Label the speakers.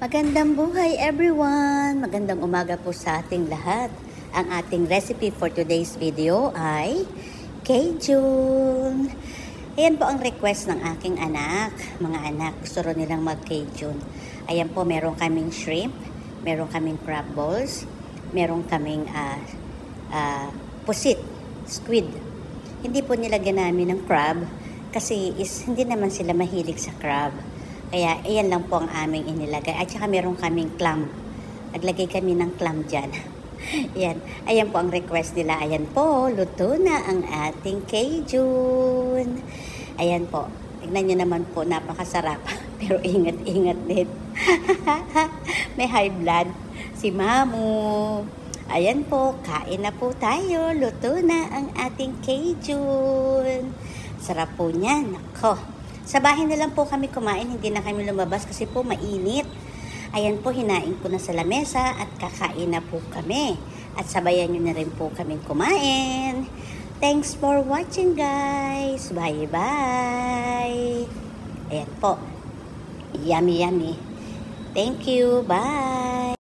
Speaker 1: Magandang buhay everyone! Magandang umaga po sa ating lahat. Ang ating recipe for today's video ay Cajun. Ayan po ang request ng aking anak. Mga anak, gusto rin nilang mag-Cajun. Ayan po, meron kaming shrimp, meron kaming crab balls, meron kaming pusit, squid. Hindi po nilagyan namin ng crab kasi hindi naman sila mahilig sa crab. Kaya, ayan lang po ang aming inilagay. At saka meron kaming clam. Naglagay kami ng clam dyan. Ayan. Ayan po ang request nila. Ayan po, luto na ang ating Cajun. Ayan po. Tignan nyo naman po, napakasarap. Pero ingat-ingat din. May high blood si Mamu. Ayan po, kain na po tayo. Luto na ang ating Cajun. Sarap po niyan. Nako. Sa bahay na lang po kami kumain, hindi na kami lumabas kasi po mainit. Ayan po, hinain ko na sa lamesa at kakain na po kami. At sabayan nyo na rin po kami kumain. Thanks for watching guys. Bye-bye. Ayan po. Yummy, yummy. Thank you. Bye.